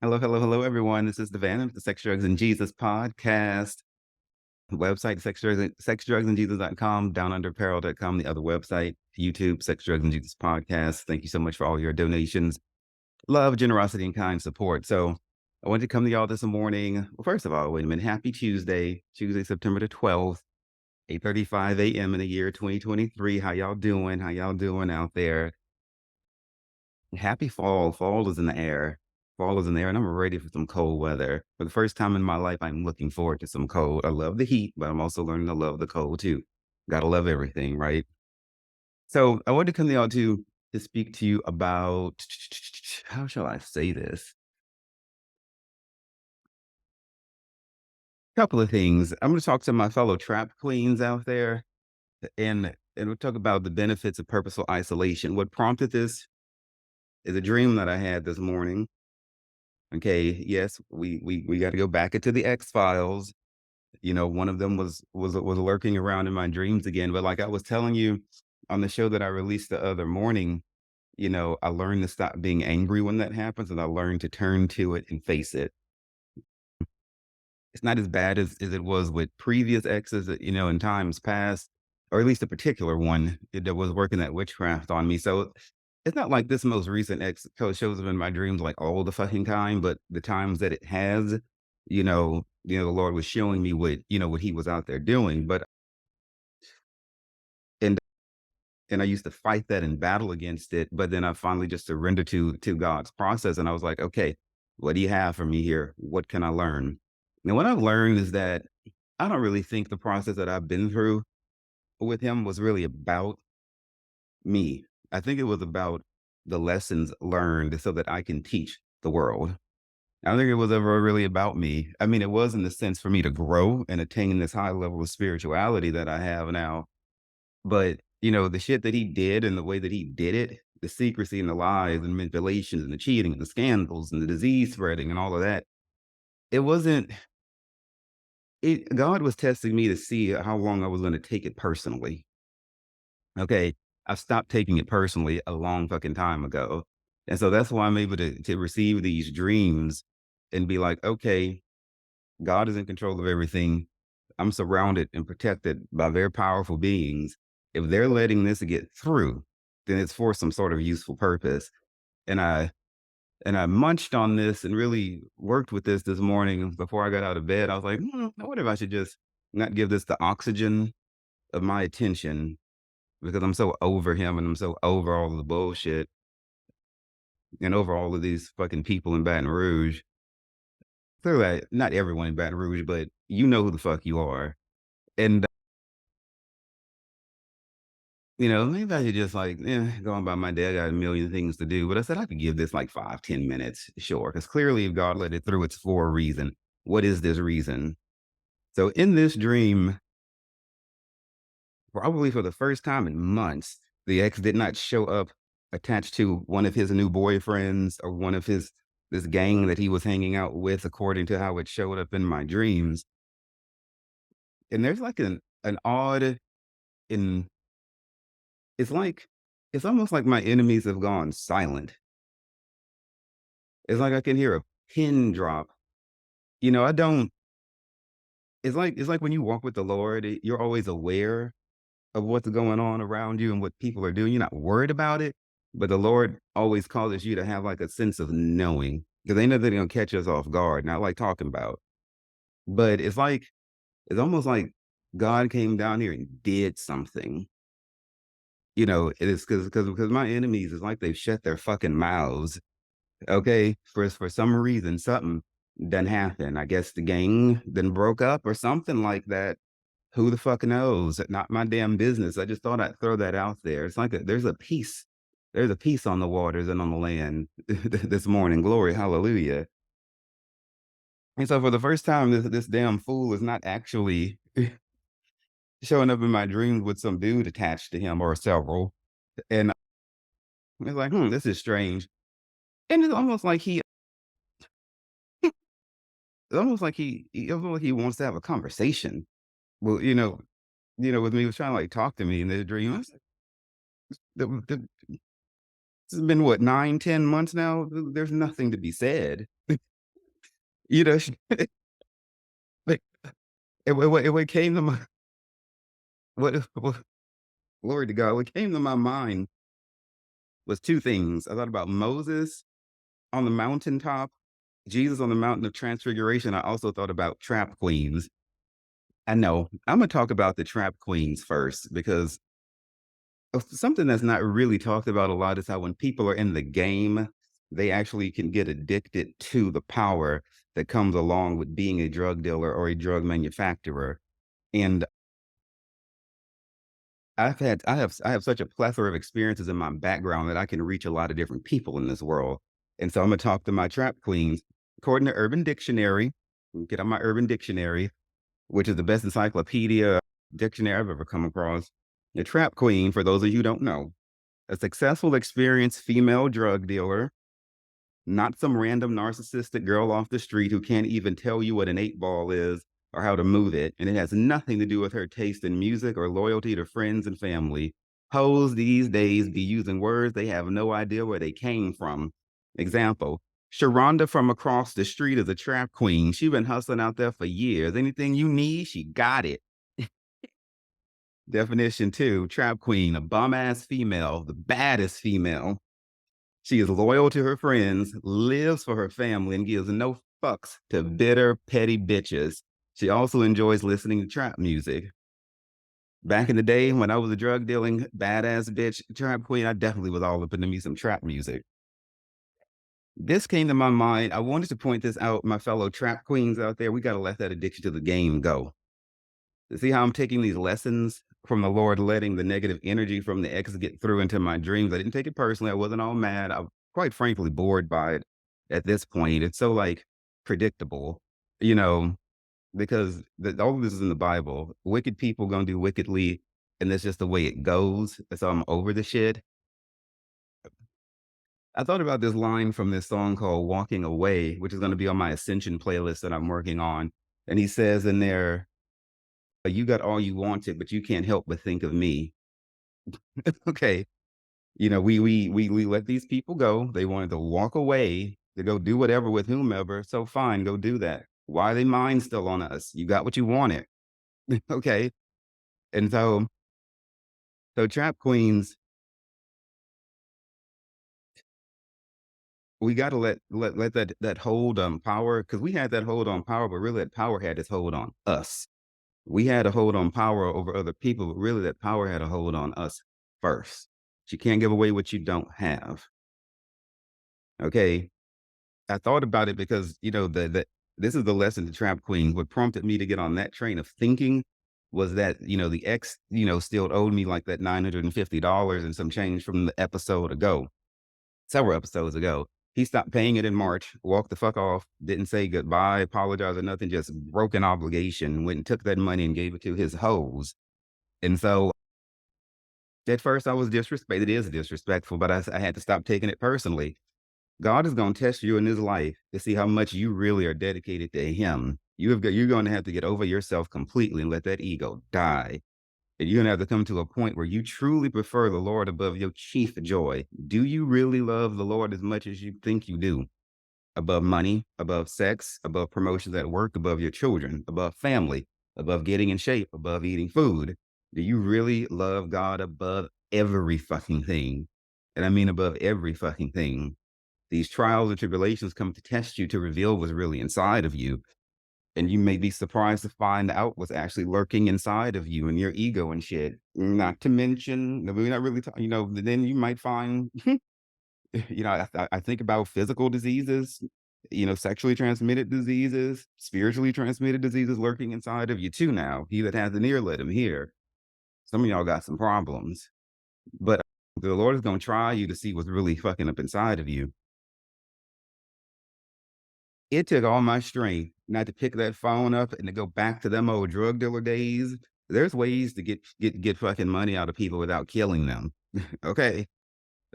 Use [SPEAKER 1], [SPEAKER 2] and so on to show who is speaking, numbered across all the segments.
[SPEAKER 1] Hello, hello, hello, everyone. This is DeVannonHubert of the Sex, Drugs, and Jesus podcast. Website, sexdrugsandjesus.com, downunderapparel.com, the other website, YouTube, Sex, Drugs, and Jesus podcast. Thank you so much for all your donations, love, generosity, and kind support. So I wanted to come to y'all this morning. Well, first of all, wait a minute. Happy Tuesday, September the 12th, 8:35 a.m. in the year 2023. How y'all doing? How y'all doing out there? Happy fall. Fall is in the air. Fall is in the air, and I'm ready for some cold weather. For the first time in my life, I'm looking forward to some cold. I love the heat, but I'm also learning to love the cold too. Gotta love everything, right? So I wanted to come to y'all to speak to you about how shall I say this? A couple of things. I'm gonna talk to my fellow trap queens out there and we'll talk about the benefits of purposeful isolation. What prompted this is a dream that I had this morning. Okay, yes, we got to go back into the X Files. You know, one of them was lurking around in my dreams again. But like I was telling you on the show that I released the other morning, I learned to stop being angry when that happens, and I learned to turn to it and face it. It's not as bad as it was with previous exes, in times past, or at least a particular one that was working that witchcraft on me. So it's not like this most recent ex shows up in my dreams like all the fucking time, but the times that it has, the Lord was showing me what he was out there doing. But and and I used to fight that and battle against it, but then I finally just surrendered to God's process, and I was like, okay, what do you have for me here? What can I learn? And what I've learned is that I don't really think the process that I've been through with him was really about me. I think it was about the lessons learned so that I can teach the world. I don't think it was ever really about me. I mean, it was in the sense for me to grow and attain this high level of spirituality that I have now. But, the shit that he did and the way that he did it, the secrecy and the lies and manipulations and the cheating and the scandals and the disease spreading and all of that, it wasn't God was testing me to see how long I was going to take it personally. Okay. I stopped taking it personally a long fucking time ago. And so that's why I'm able to receive these dreams and be like, okay, God is in control of everything. I'm surrounded and protected by very powerful beings. If they're letting this get through, then it's for some sort of useful purpose. And I munched on this and really worked with this morning before I got out of bed. I was like, I wonder if I should just not give this the oxygen of my attention because I'm so over him and I'm so over all of the bullshit and over all of these fucking people in Baton Rouge. Clearly, not everyone in Baton Rouge, but you know who the fuck you are. And, maybe I should just like, go on by my day. I got a million things to do. But I said I could give this like 5, 10 minutes, sure. Because clearly, if God let it through, it's for a reason. What is this reason? So in this dream, probably for the first time in months, the ex did not show up attached to one of his new boyfriends or one of his this gang that he was hanging out with, according to how it showed up in my dreams. And there's like an odd in it's like it's almost like my enemies have gone silent. It's like I can hear a pin drop. I don't it's like when you walk with the Lord, you're always aware of what's going on around you and what people are doing. You're not worried about it, but the Lord always causes you to have like a sense of knowing because they know they're going to catch us off guard. Not like talking about, but it's almost like God came down here and did something. It is because my enemies is like they've shut their fucking mouths. Okay, for some reason, something done happened. I guess the gang then broke up or something like that. Who the fuck knows? Not my damn business. I just thought I'd throw that out there. It's like there's a peace. There's a peace on the waters and on the land this morning. Glory, hallelujah. And so for the first time, this damn fool is not actually showing up in my dreams with some dude attached to him or several. And it's like, this is strange. And it's almost like it's almost like he wants to have a conversation. Well, with me, he was trying to like talk to me in the dream. I was like, the this has been what, 9, 10 months now? There's nothing to be said. You know, like, what came to my what glory to God, what came to my mind was 2 things. I thought about Moses on the mountaintop, Jesus on the mountain of transfiguration. I also thought about trap queens. I know. Imma talk about the trap queens first because of something that's not really talked about a lot is how when people are in the game, they actually can get addicted to the power that comes along with being a drug dealer or a drug manufacturer. And I have such a plethora of experiences in my background that I can reach a lot of different people in this world. And so I'm gonna talk to my trap queens. According to Urban Dictionary, get on my Urban Dictionary, which is the best encyclopedia dictionary I've ever come across. The trap queen, for those of you who don't know, a successful, experienced female drug dealer, not some random narcissistic girl off the street who can't even tell you what an 8 ball is or how to move it. And it has nothing to do with her taste in music or loyalty to friends and family. Hoes these days be using words they have no idea where they came from. Example, Sharonda from across the street is a trap queen. She been hustling out there for years. Anything you need, she got it. Definition 2, trap queen, a bum ass female, the baddest female. She is loyal to her friends, lives for her family, and gives no fucks to bitter, petty bitches. She also enjoys listening to trap music. Back in the day when I was a drug dealing badass bitch trap queen, I definitely was all up into me some trap music. This came to my mind. I wanted to point this out, my fellow trap queens out there. We got to let that addiction to the game go. See how I'm taking these lessons from the Lord, letting the negative energy from the ex get through into my dreams. I didn't take it personally. I wasn't all mad. I'm quite frankly bored by it at this point. It's so like predictable, you know, because all of this is in the Bible. Wicked people gonna do wickedly, and that's just the way it goes. So I'm over the shit. I thought about this line from this song called Walking Away, which is going to be on my Ascension playlist that I'm working on. And he says in there, you got all you wanted, but you can't help but think of me. Okay. You know, we let these people go. They wanted to walk away to go do whatever with whomever. So fine, go do that. Why are they mind still on us? You got what you wanted. Okay. And so trap queens, we gotta let that hold on power because we had that hold on power, but really that power had its hold on us. We had a hold on power over other people, but really that power had a hold on us first. You can't give away what you don't have. Okay. I thought about it because, you know, the this is the lesson to Trap Queen. What prompted me to get on that train of thinking was that, you know, the ex, you know, still owed me like that $950 and some change from the episode ago, several episodes ago. He stopped paying it in March, walked the fuck off, didn't say goodbye, apologize or nothing, just broke an obligation, went and took that money and gave it to his hoes. And so at first I was disrespected. It is disrespectful, but I had to stop taking it personally. God is going to test you in this life to see how much you really are dedicated to Him. You're going to have to get over yourself completely and let that ego die. And you're going to have to come to a point where you truly prefer the Lord above your chief joy. Do you really love the Lord as much as you think you do? Above money, above sex, above promotions at work, above your children, above family, above getting in shape, above eating food. Do you really love God above every fucking thing? And I mean above every fucking thing. These trials and tribulations come to test you to reveal what's really inside of you. And you may be surprised to find out what's actually lurking inside of you and your ego and shit. Not to mention, we're not really, you know, then you might find, you know, I think about physical diseases, you know, sexually transmitted diseases, spiritually transmitted diseases lurking inside of you too now. He that has an ear, let him hear. Some of y'all got some problems, but the Lord is going to try you to see what's really fucking up inside of you. It took all my strength not to pick that phone up and to go back to them old drug dealer days. There's ways to get fucking money out of people without killing them. Okay.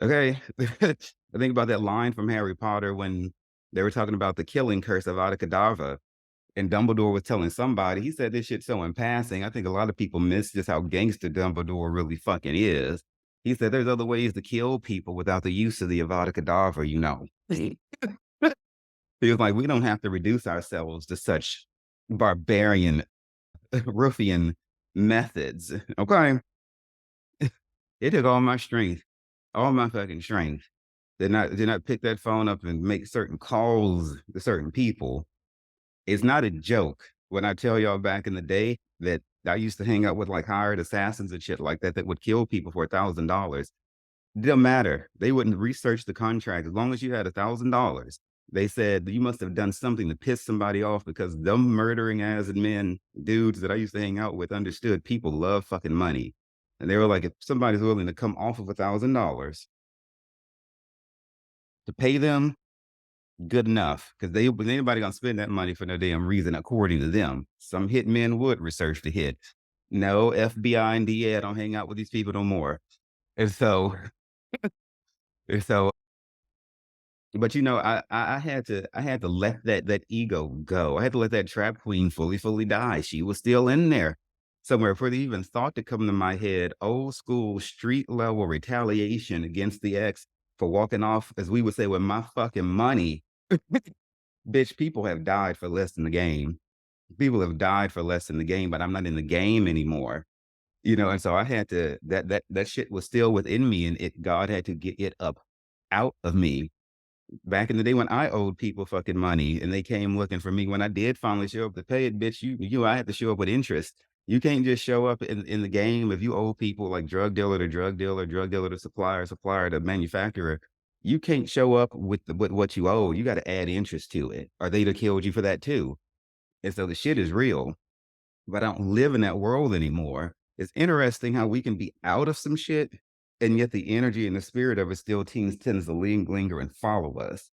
[SPEAKER 1] Okay. I think about that line from Harry Potter when they were talking about the killing curse of Avada Kedavra, and Dumbledore was telling somebody, he said this shit so in passing. I think a lot of people miss just how gangster Dumbledore really fucking is. He said there's other ways to kill people without the use of the Avada Kedavra, you know. He was like, "We don't have to reduce ourselves to such barbarian, ruffian methods." Okay? It took all my strength, all my fucking strength. Did not pick that phone up and make certain calls to certain people. It's not a joke when I tell y'all back in the day that I used to hang out with like hired assassins and shit like that that would kill people for $1,000. Didn't matter. They wouldn't research the contract as long as you had $1,000. They said you must have done something to piss somebody off because them murdering ass and men, dudes that I used to hang out with understood people love fucking money. And they were like, if somebody's willing to come off of $1,000 to pay them, good enough. Because they was anybody gonna spend that money for no damn reason, according to them. Some hitmen would research the hit. No, FBI and DA don't hang out with these people no more. And so, and so but I had to let that ego go. I had to let that trap queen fully die. She was still in there somewhere before they even thought to come to my head. Old school street level retaliation against the ex for walking off, as we would say, with my fucking money. Bitch, people have died for less than the game. People have died for less than the game, but I'm not in the game anymore. And so I had to that shit was still within me, and God had to get it up out of me. Back in the day when I owed people fucking money and they came looking for me when I did finally show up to pay it, bitch, I had to show up with interest. You can't just show up in the game if you owe people like drug dealer to drug dealer, drug dealer to supplier, supplier to manufacturer. You can't show up with what you owe. You got to add interest to it, or they'd have killed you for that too. And so the shit is real, but I don't live in that world anymore. It's interesting how we can be out of some shit, and yet the energy and the spirit of it still tends to linger and follow us.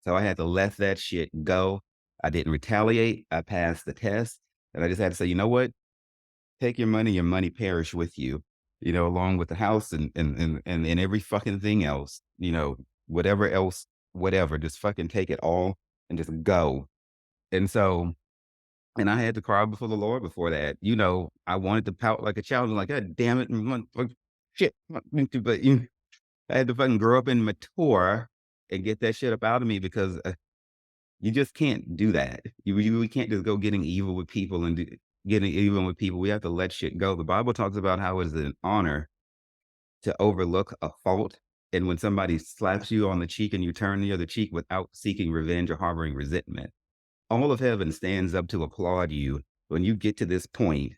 [SPEAKER 1] So I had to let that shit go. I didn't retaliate. I passed the test. And I just had to say, you know what? Take your money perish with you, along with the house and every fucking thing else, whatever else, whatever, just fucking take it all and just go. And so, and I had to cry before the Lord before that. I wanted to pout like a child, like, God damn it, shit. But I had to fucking grow up and mature and get that shit up out of me because you just can't do that. We can't just go getting evil with people and getting even with people. We have to let shit go. The Bible talks about how it is an honor to overlook a fault. And when somebody slaps you on the cheek and you turn the other cheek without seeking revenge or harboring resentment, all of heaven stands up to applaud you when you get to this point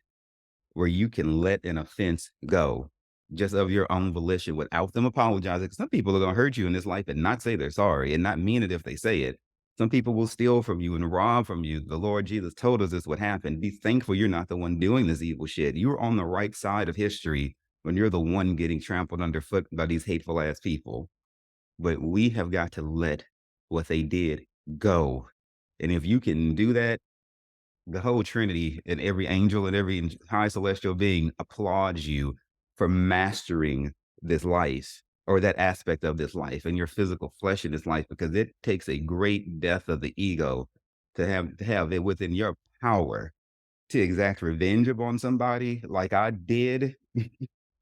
[SPEAKER 1] where you can let an offense go just of your own volition without them apologizing. 'Cause some people are going to hurt you in this life and not say they're sorry and not mean it if they say it. Some people will steal from you and rob from you. The Lord Jesus told us this would happen. Be thankful you're not the one doing this evil shit. You're on the right side of history when you're the one getting trampled underfoot by these hateful ass people. But we have got to let what they did go. And if you can do that, the whole Trinity and every angel and every high celestial being applauds you for mastering this life or that aspect of this life and your physical flesh in this life, because it takes a great death of the ego to have it within your power to exact revenge upon somebody like I did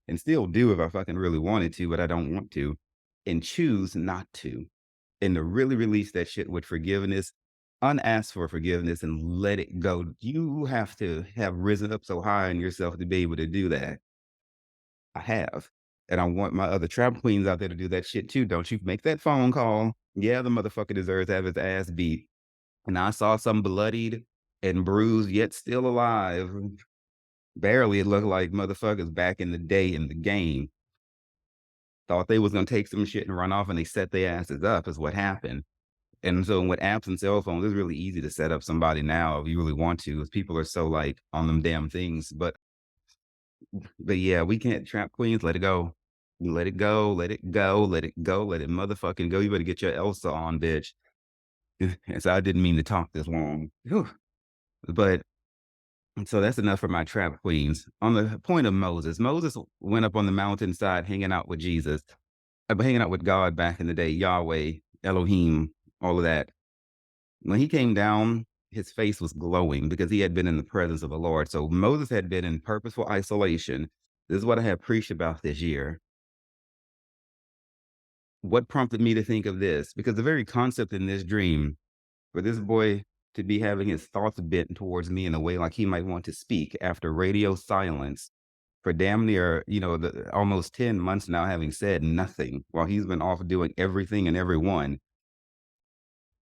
[SPEAKER 1] and still do if I fucking really wanted to, but I don't want to, and choose not to, and to really release that shit with forgiveness, unasked for forgiveness, and let it go. You have to have risen up so high in yourself to be able to do that. I have. And I want my other trap queens out there to do that shit too. Don't you make that phone call. Yeah, the motherfucker deserves to have his ass beat. And I saw some bloodied and bruised, yet still alive. Barely, it looked like motherfuckers back in the day in the game thought they was gonna take some shit and run off, and they set their asses up. Is what happened. And so with apps and cell phones, it's really easy to set up somebody now if you really want to, as people are so like on them damn things. But yeah, we can't trap queens. Let it go. Let it go. Let it go. Let it go. Let it motherfucking go. You better get your Elsa on, bitch. And so I didn't mean to talk this long. Whew. But so that's enough for my trap queens. On the point of Moses, Moses went up on the mountainside hanging out with Jesus, hanging out with God back in the day, Yahweh, Elohim, all of that. When he came down, his face was glowing because he had been in the presence of the Lord. So Moses had been in purposeful isolation. This is what I have preached about this year. what prompted me to think of this? Because the very concept in this dream for this boy to be having his thoughts bent towards me in a way like he might want to speak after radio silence for damn near, almost 10 months now, having said nothing while he's been off doing everything and everyone,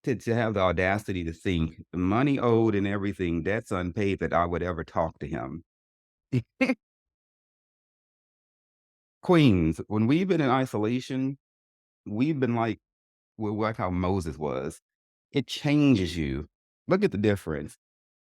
[SPEAKER 1] to have the audacity to think money owed and everything, debts unpaid, that I would ever talk to him. Queens, when we've been in isolation, we've been like how Moses was. It changes you. Look at the difference.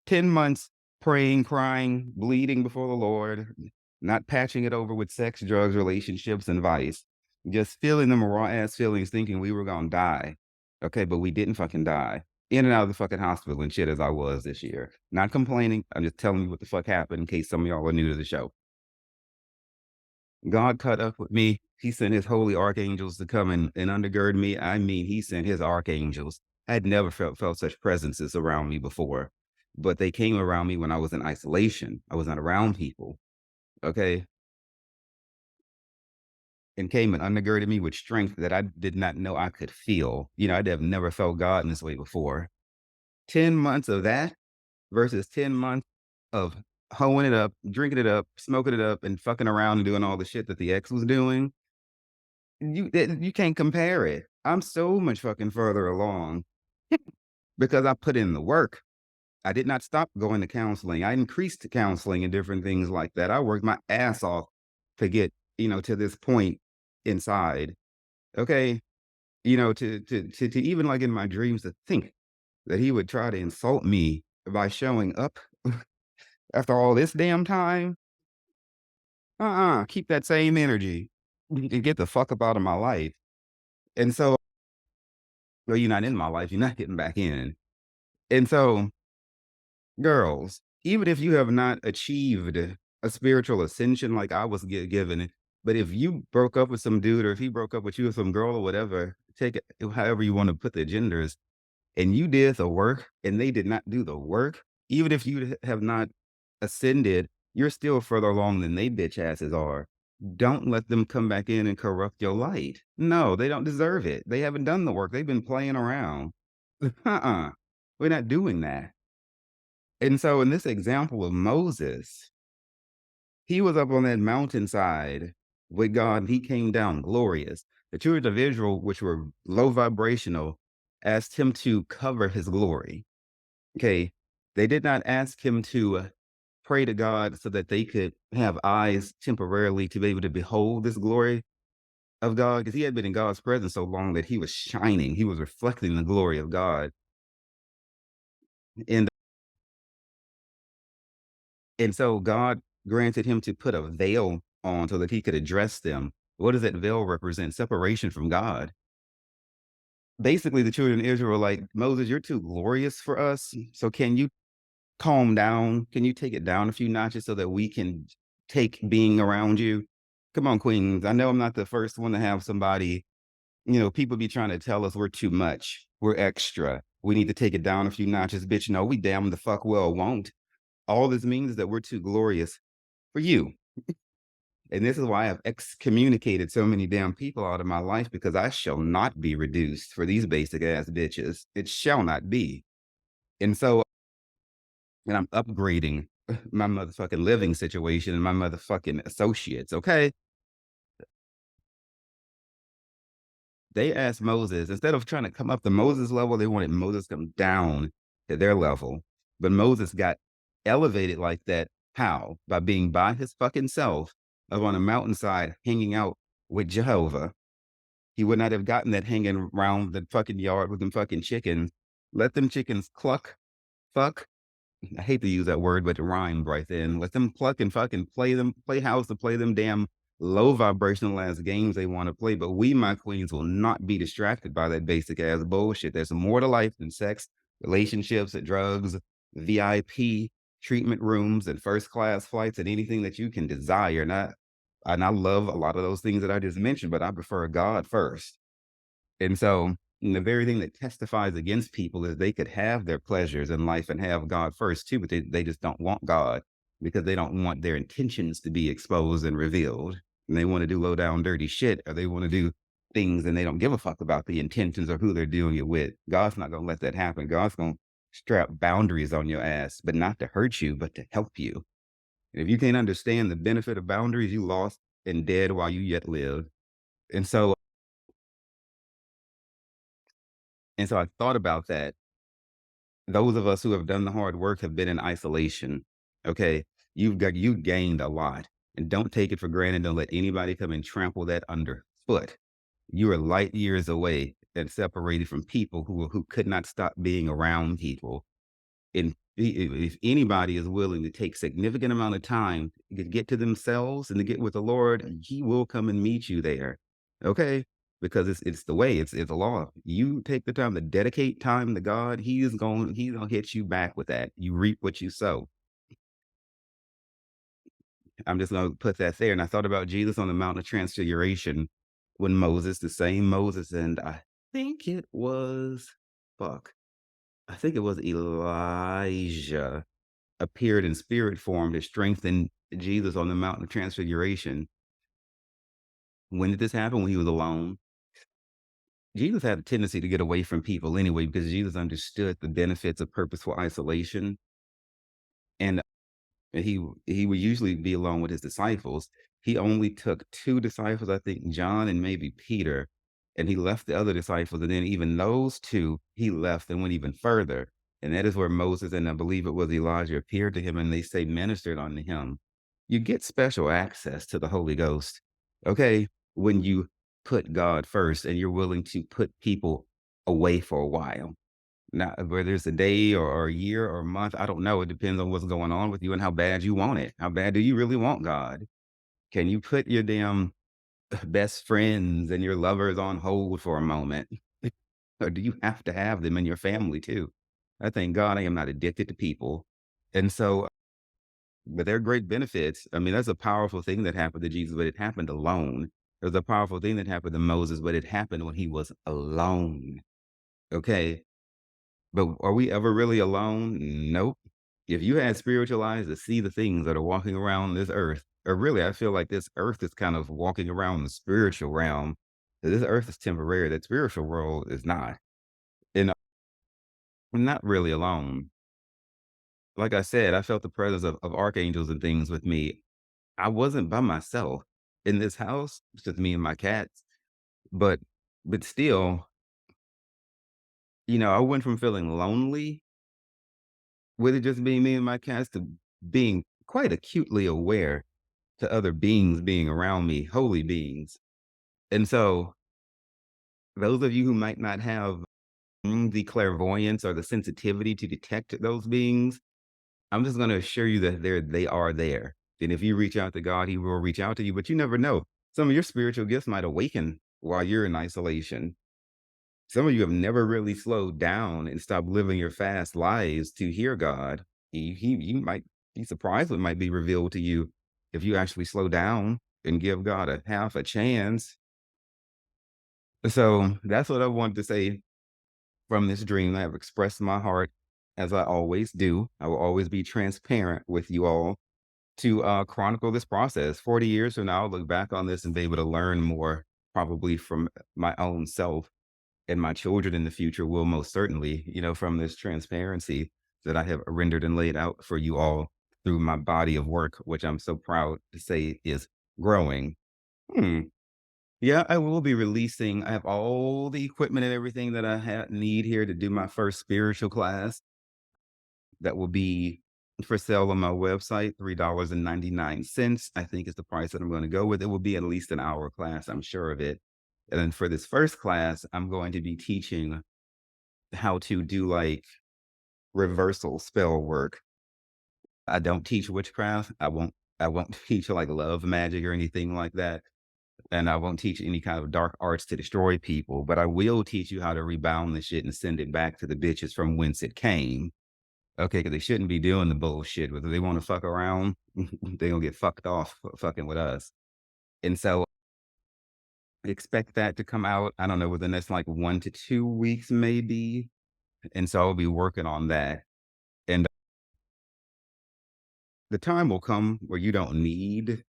[SPEAKER 1] 10 months praying, crying, bleeding before the Lord, not patching it over with sex, drugs, relationships, and vice. Just feeling them raw ass feelings, thinking we were gonna die. Okay, but we didn't fucking die. In and out of the fucking hospital and shit as I was this year. Not complaining. I'm just telling you what the fuck happened in case some of y'all are new to the show. God caught up with me. He sent his holy archangels to come and undergird me. I mean, he sent his archangels. I had never felt such presences around me before, but they came around me when I was in isolation. I was not around people. Okay. And came and undergirded me with strength that I did not know I could feel. I'd have never felt God in this way before. 10 months of that versus 10 months of hoeing it up, drinking it up, smoking it up, and fucking around and doing all the shit that the ex was doing. You can't compare it. I'm so much fucking further along because I put in the work. I did not stop going to counseling. I increased counseling and different things like that. I worked my ass off to get, to this point inside. Okay. To even like in my dreams to think that he would try to insult me by showing up after all this damn time. Keep that same energy and get the fuck up out of my life. And so, well, you're not in my life. You're not getting back in. And so, girls, even if you have not achieved a spiritual ascension like I was given, but if you broke up with some dude or if he broke up with you or some girl or whatever, take it however you want to put the genders, and you did the work and they did not do the work, even if you have not ascended, you're still further along than they bitch asses are. Don't let them come back in and corrupt your light. No, they don't deserve it. They haven't done the work. They've been playing around. We're not doing that. And so in this example of Moses, he was up on that mountainside with God. He came down glorious. The children of Israel, which were low vibrational, asked him to cover his glory. Okay. They did not ask him to pray to God so that they could have eyes temporarily to be able to behold this glory of God, because he had been in God's presence so long that he was shining. He was reflecting the glory of God. And And so God granted him to put a veil on so that he could address them. What does that veil represent? Separation from God. Basically, the children of Israel were like, Moses, you're too glorious for us. So can you calm down? Can you take it down a few notches so that we can take being around you? Come on, queens. I know I'm not the first one to have somebody, people be trying to tell us we're too much. We're extra. We need to take it down a few notches. Bitch, no, we damn the fuck well won't. All this means is that we're too glorious for you. And this is why I've excommunicated so many damn people out of my life, because I shall not be reduced for these basic ass bitches. It shall not be. And so, and I'm upgrading my motherfucking living situation and my motherfucking associates. Okay. They asked Moses, instead of trying to come up to Moses' level, they wanted Moses to come down to their level. But Moses got elevated like that. How? By being by his fucking self up on a mountainside hanging out with Jehovah. He would not have gotten that hanging around the fucking yard with them fucking chickens. Let them chickens cluck, fuck. I hate to use that word, but it rhymed right then. Let them pluck and fucking play house to play them damn low vibrational ass games they want to play. But we, my queens, will not be distracted by that basic ass bullshit. There's more to life than sex, relationships, and drugs, VIP treatment rooms, and first class flights, and anything that you can desire. And I love a lot of those things that I just mentioned, but I prefer God first. And so, the very thing that testifies against people is they could have their pleasures in life and have God first too, but they just don't want God because they don't want their intentions to be exposed and revealed. And they want to do low down dirty shit, or they want to do things and they don't give a fuck about the intentions or who they're doing it with. God's not going to let that happen. God's going to strap boundaries on your ass, but not to hurt you, but to help you. And if you can't understand the benefit of boundaries, you lost and dead while you yet live. And so, and so I thought about that. Those of us who have done the hard work have been in isolation. Okay. You gained a lot, and don't take it for granted. Don't let anybody come and trample that underfoot. You are light years away and separated from people who could not stop being around people. And if anybody is willing to take significant amount of time to get to themselves and to get with the Lord, He will come and meet you there. Okay, because it's the way. It's a law. You take the time to dedicate time to God, He's gonna hit you back with that. You reap what you sow. I'm just gonna put that there. And I thought about Jesus on the Mountain of Transfiguration when Moses, the same Moses, and I think it was fuck. I think it was Elijah appeared in spirit form to strengthen Jesus on the Mountain of Transfiguration. When did this happen? When he was alone. Jesus had a tendency to get away from people anyway, because Jesus understood the benefits of purposeful isolation. And he would usually be alone with his disciples. He only took 2 disciples, I think John and maybe Peter, and he left the other disciples, and then even those 2, he left and went even further. And that is where Moses and I believe it was Elijah appeared to him, and they say ministered unto him. You get special access to the Holy Ghost, okay, when you put God first and you're willing to put people away for a while. Not whether it's a day or a year or a month, I don't know. It depends on what's going on with you and how bad you want it. How bad do you really want God? Can you put your damn best friends and your lovers on hold for a moment? Or do you have to have them in your family too? I thank God I am not addicted to people. And so, but they're great benefits. I mean, that's a powerful thing that happened to Jesus, but it happened alone. There's a powerful thing that happened to Moses, but it happened when he was alone. Okay. But are we ever really alone? Nope. If you had spiritual eyes to see the things that are walking around this earth, or really, I feel like this earth is kind of walking around the spiritual realm. This earth is temporary. That spiritual world is not. And I'm not really alone. Like I said, I felt the presence of archangels and things with me. I wasn't by myself in this house. It's just me and my cats. But but still, I went from feeling lonely with it just being me and my cats to being quite acutely aware to other beings being around me, holy beings. And so, those of you who might not have the clairvoyance or the sensitivity to detect those beings, I'm just going to assure you that they are there. And if you reach out to God, He will reach out to you. But you never know. Some of your spiritual gifts might awaken while you're in isolation. Some of you have never really slowed down and stopped living your fast lives to hear God. You might be surprised what might be revealed to you if you actually slow down and give God a half a chance. So that's what I wanted to say from this dream. I have expressed my heart as I always do. I will always be transparent with you all to chronicle this process. 40 years from now, I'll look back on this and be able to learn more, probably from my own self, and my children in the future will most certainly, from this transparency that I have rendered and laid out for you all through my body of work, which I'm so proud to say is growing. Hmm. Yeah, I will be releasing. I have all the equipment and everything that need here to do my first spiritual class. That will be for sale on my website, $3.99, I think is the price that I'm going to go with. It will be at least an hour class, I'm sure of it. And then for this first class, I'm going to be teaching how to do like reversal spell work. I don't teach witchcraft. I won't teach like love magic or anything like that. And I won't teach any kind of dark arts to destroy people, but I will teach you how to rebound the shit and send it back to the bitches from whence it came. Okay, because they shouldn't be doing the bullshit. Whether they want to fuck around, they gonna get fucked off for fucking with us. And so expect that to come out, I don't know, within the next like 1 to 2 weeks, maybe. And so I'll be working on that. And the time will come where you don't need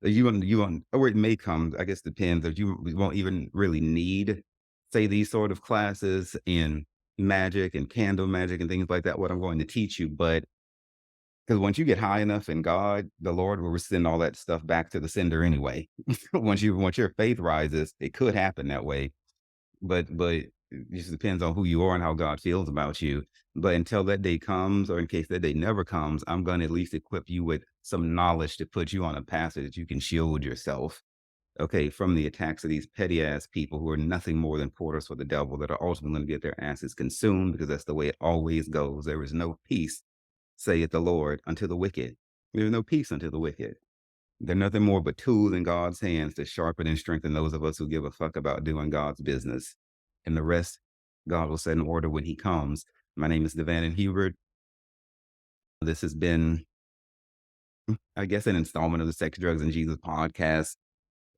[SPEAKER 1] or it may come, I guess depends, if we won't even really need, say, these sort of classes in magic and candle magic and things like that, what I'm going to teach you. But because once you get high enough in God, the Lord will send all that stuff back to the sender anyway. Once your faith rises, it could happen that way. But it just depends on who you are and how God feels about you. But until that day comes, or in case that day never comes, I'm going to at least equip you with some knowledge to put you on a path so that you can shield yourself, okay, from the attacks of these petty ass people who are nothing more than porters for the devil that are ultimately going to get their asses consumed, because that's the way it always goes. There is no peace, saith the Lord, unto the wicked. There's no peace unto the wicked. They're nothing more but tools in God's hands to sharpen and strengthen those of us who give a fuck about doing God's business. And the rest, God will set in order when He comes. My name is DeVannonHubert. This has been, I guess, an installment of the Sex, Drugs, and Jesus podcast.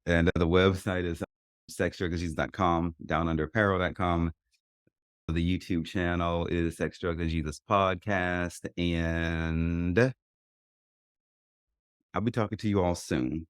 [SPEAKER 1] And the website is sexdrugsandjesus.com, down under apparel.com. The YouTube channel is Sex, Drugs, and Jesus podcast. And I'll be talking to you all soon.